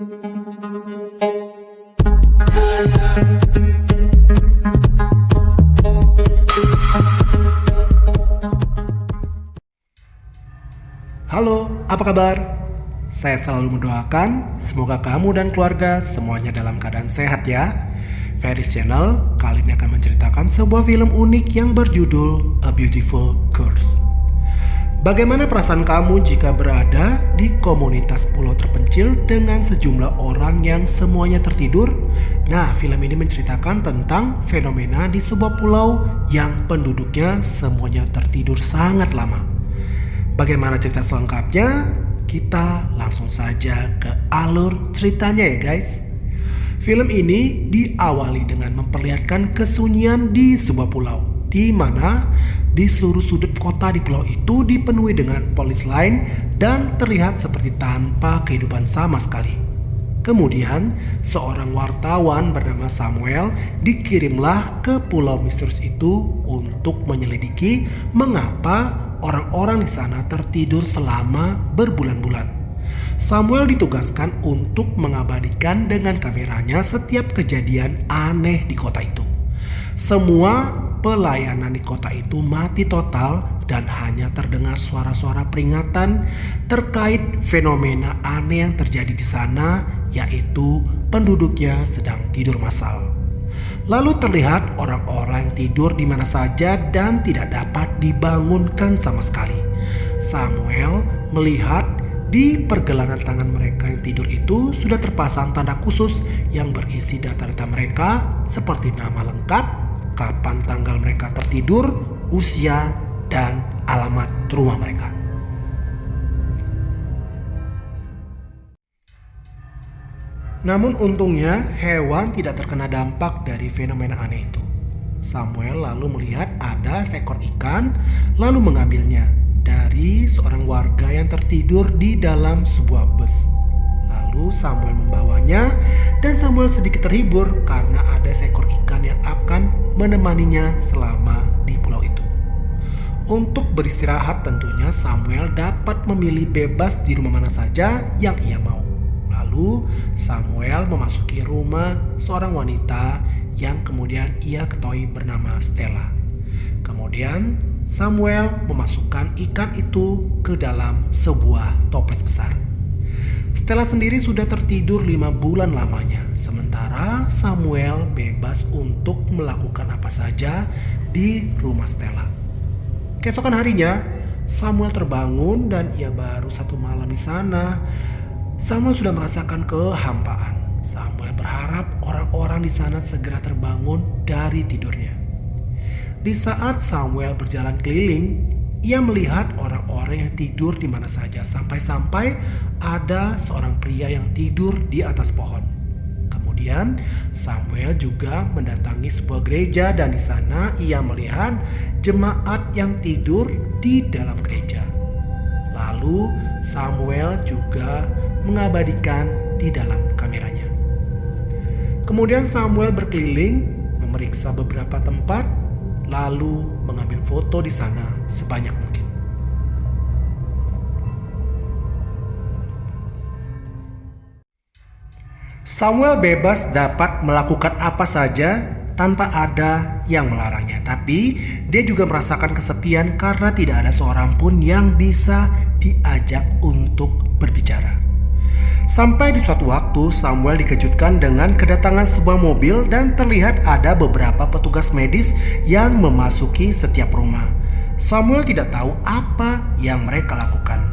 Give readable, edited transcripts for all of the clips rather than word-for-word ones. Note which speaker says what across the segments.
Speaker 1: Halo, apa kabar? Saya selalu mendoakan semoga kamu dan keluarga semuanya dalam keadaan sehat ya. Ferris Channel kali ini akan menceritakan sebuah film unik yang berjudul A Beautiful Curse. Bagaimana perasaan kamu jika berada di komunitas pulau terpencil dengan sejumlah orang yang semuanya tertidur? Nah, film ini menceritakan tentang fenomena di sebuah pulau yang penduduknya semuanya tertidur sangat lama. Bagaimana cerita selengkapnya? Kita langsung saja ke alur ceritanya ya guys. Film ini diawali dengan memperlihatkan kesunyian di sebuah pulau, di mana di seluruh sudut kota di pulau itu dipenuhi dengan polis lain dan terlihat seperti tanpa kehidupan sama sekali. Kemudian seorang wartawan bernama Samuel dikirimlah ke pulau misterius itu untuk menyelidiki mengapa orang-orang di sana tertidur selama berbulan-bulan. Samuel ditugaskan untuk mengabadikan dengan kameranya setiap kejadian aneh di kota itu. Semua pelayanan di kota itu mati total dan hanya terdengar suara-suara peringatan terkait fenomena aneh yang terjadi di sana, yaitu penduduknya sedang tidur massal. Lalu terlihat orang-orang tidur di mana saja dan tidak dapat dibangunkan sama sekali. Samuel melihat di pergelangan tangan mereka yang tidur itu sudah terpasang tanda khusus yang berisi data-data mereka seperti nama lengkap, kapan tanggal mereka tertidur, usia, dan alamat rumah mereka. Namun untungnya hewan tidak terkena dampak dari fenomena aneh itu. Samuel lalu melihat ada seekor ikan lalu mengambilnya dari seorang warga yang tertidur di dalam sebuah bus. Lalu Samuel membawanya dan Samuel sedikit terhibur karena ada seekor ikan yang akan menemaninya selama di pulau itu. Untuk beristirahat tentunya Samuel dapat memilih bebas di rumah mana saja yang ia mau. Lalu Samuel memasuki rumah seorang wanita yang kemudian ia ketahui bernama Stella. Kemudian Samuel memasukkan ikan itu ke dalam sebuah toples besar. Stella sendiri sudah tertidur 5 bulan lamanya, sementara Samuel bebas untuk melakukan apa saja di rumah Stella. Keesokan harinya Samuel terbangun dan ia baru 1 malam di sana. Samuel sudah merasakan kehampaan. Samuel berharap orang-orang di sana segera terbangun dari tidurnya. Di saat Samuel berjalan keliling, ia melihat orang-orang yang tidur di mana saja sampai-sampai ada seorang pria yang tidur di atas pohon. Kemudian Samuel juga mendatangi sebuah gereja dan di sana ia melihat jemaat yang tidur di dalam gereja. Lalu Samuel juga mengabadikan di dalam kameranya. Kemudian Samuel berkeliling, memeriksa beberapa tempat, lalu mengambil foto di sana sebanyak mungkin. Samuel bebas dapat melakukan apa saja tanpa ada yang melarangnya. Tapi dia juga merasakan kesepian karena tidak ada seorang pun yang bisa diajak untuk berbicara. Sampai di suatu waktu Samuel dikejutkan dengan kedatangan sebuah mobil dan terlihat ada beberapa petugas medis yang memasuki setiap rumah. Samuel tidak tahu apa yang mereka lakukan.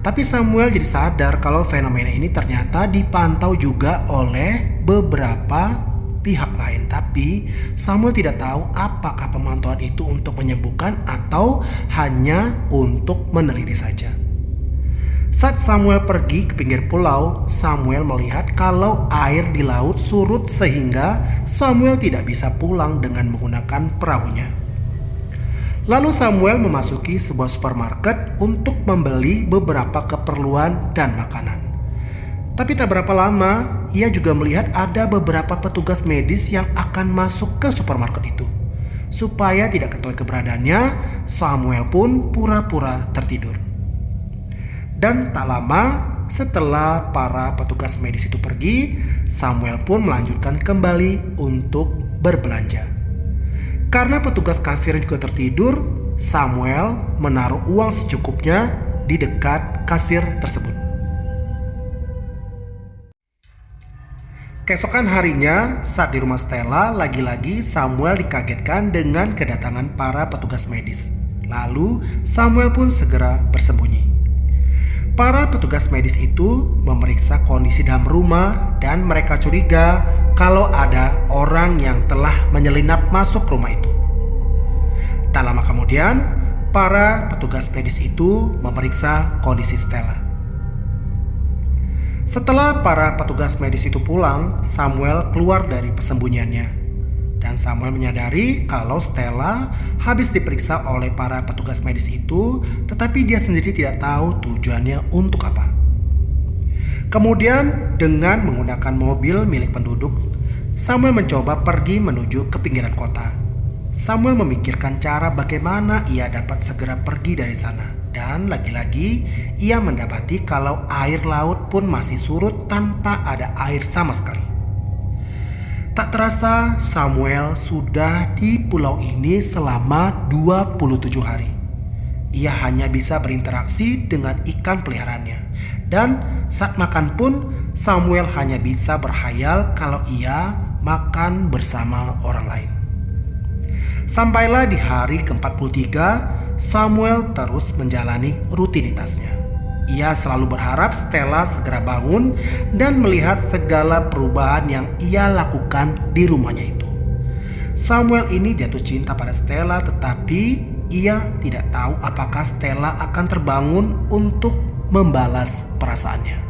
Speaker 1: Tapi Samuel jadi sadar kalau fenomena ini ternyata dipantau juga oleh beberapa pihak lain. Tapi Samuel tidak tahu apakah pemantauan itu untuk menyembuhkan atau hanya untuk meneliti saja. Saat Samuel pergi ke pinggir pulau, Samuel melihat kalau air di laut surut sehingga Samuel tidak bisa pulang dengan menggunakan perahunya. Lalu Samuel memasuki sebuah supermarket untuk membeli beberapa keperluan dan makanan. Tapi tak berapa lama, ia juga melihat ada beberapa petugas medis yang akan masuk ke supermarket itu. Supaya tidak ketahui keberadaannya, Samuel pun pura-pura tertidur. Dan tak lama setelah para petugas medis itu pergi, Samuel pun melanjutkan kembali untuk berbelanja. Karena petugas kasir juga tertidur, Samuel menaruh uang secukupnya di dekat kasir tersebut. Keesokan harinya, saat di rumah Stella, lagi-lagi Samuel dikagetkan dengan kedatangan para petugas medis. Lalu Samuel pun segera bersembunyi. Para petugas medis itu memeriksa kondisi dalam rumah dan mereka curiga kalau ada orang yang telah menyelinap masuk rumah itu. Tak lama kemudian, para petugas medis itu memeriksa kondisi Stella. Setelah para petugas medis itu pulang, Samuel keluar dari persembunyiannya. Dan Samuel menyadari kalau Stella habis diperiksa oleh para petugas medis itu, tetapi dia sendiri tidak tahu tujuannya untuk apa. Kemudian dengan menggunakan mobil milik penduduk, Samuel mencoba pergi menuju ke pinggiran kota. Samuel memikirkan cara bagaimana ia dapat segera pergi dari sana. Dan lagi-lagi ia mendapati kalau air laut pun masih surut tanpa ada air sama sekali. Tak terasa Samuel sudah di pulau ini selama 27 hari. Ia hanya bisa berinteraksi dengan ikan peliharaannya. Dan saat makan pun Samuel hanya bisa berhayal kalau ia makan bersama orang lain. Sampailah di hari ke-43, Samuel terus menjalani rutinitasnya. Ia selalu berharap Stella segera bangun dan melihat segala perubahan yang ia lakukan di rumahnya itu. Samuel ini jatuh cinta pada Stella, tetapi ia tidak tahu apakah Stella akan terbangun untuk membalas perasaannya.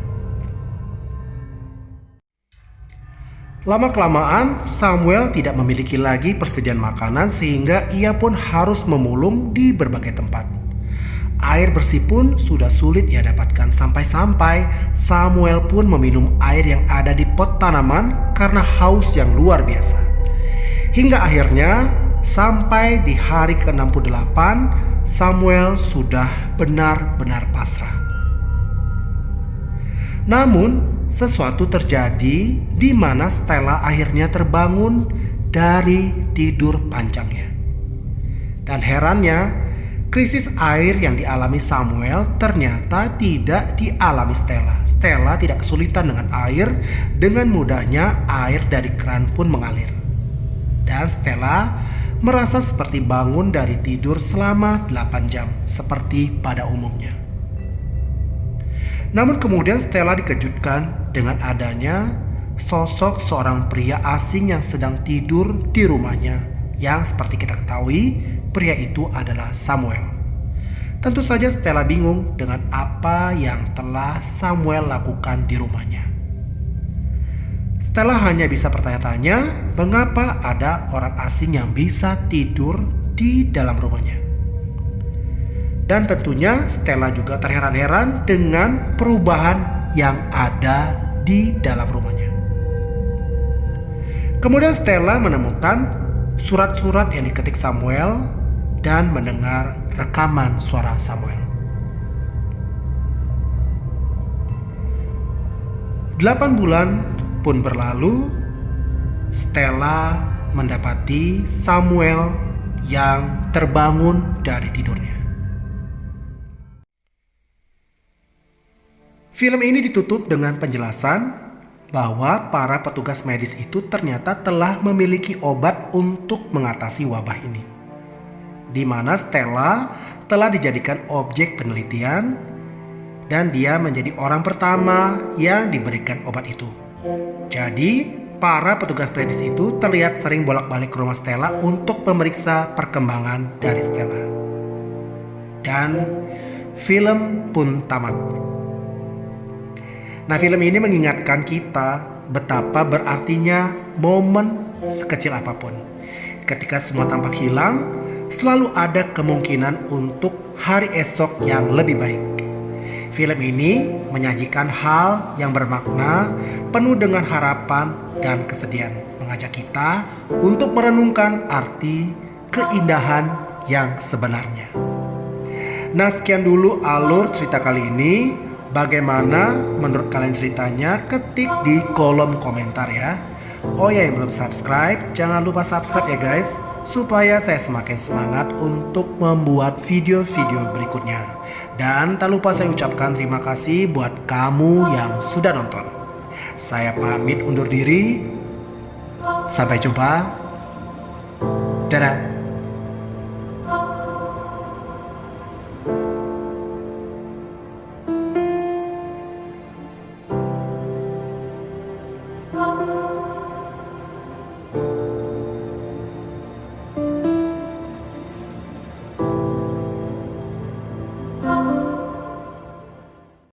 Speaker 1: Lama-kelamaan Samuel tidak memiliki lagi persediaan makanan sehingga ia pun harus memulung di berbagai tempat. Air bersih pun sudah sulit ia dapatkan sampai-sampai Samuel pun meminum air yang ada di pot tanaman karena haus yang luar biasa. Hingga akhirnya sampai di hari ke-68 Samuel sudah benar-benar pasrah. Namun sesuatu terjadi di mana Stella akhirnya terbangun dari tidur panjangnya. Dan herannya, krisis air yang dialami Samuel ternyata tidak dialami Stella. Stella tidak kesulitan dengan air, dengan mudahnya air dari keran pun mengalir. Dan Stella merasa seperti bangun dari tidur selama 8 jam, seperti pada umumnya. Namun kemudian Stella dikejutkan dengan adanya sosok seorang pria asing yang sedang tidur di rumahnya, yang seperti kita ketahui pria itu adalah Samuel. Tentu saja Stella bingung dengan apa yang telah Samuel lakukan di rumahnya. Stella hanya bisa bertanya-tanya mengapa ada orang asing yang bisa tidur di dalam rumahnya. Dan tentunya Stella juga terheran-heran dengan perubahan yang ada di dalam rumahnya. Kemudian Stella menemukan surat-surat yang diketik Samuel dan mendengar rekaman suara Samuel. 8 bulan pun berlalu, Stella mendapati Samuel yang terbangun dari tidurnya. Film ini ditutup dengan penjelasan bahwa para petugas medis itu ternyata telah memiliki obat untuk mengatasi wabah ini, di mana Stella telah dijadikan objek penelitian dan dia menjadi orang pertama yang diberikan obat itu. Jadi para petugas medis itu terlihat sering bolak-balik ke rumah Stella untuk memeriksa perkembangan dari Stella. Dan film pun tamat. Nah, film ini mengingatkan kita betapa berartinya momen sekecil apapun. Ketika semua tampak hilang, selalu ada kemungkinan untuk hari esok yang lebih baik. Film ini menyajikan hal yang bermakna, penuh dengan harapan dan kesedihan, mengajak kita untuk merenungkan arti keindahan yang sebenarnya. Nah, sekian dulu alur cerita kali ini. Bagaimana menurut kalian ceritanya? Ketik di kolom komentar ya. Oh ya, yang belum subscribe, jangan lupa subscribe ya guys, supaya saya semakin semangat untuk membuat video-video berikutnya. Dan tak lupa saya ucapkan terima kasih buat kamu yang sudah nonton. Saya pamit undur diri. Sampai jumpa. Dadah.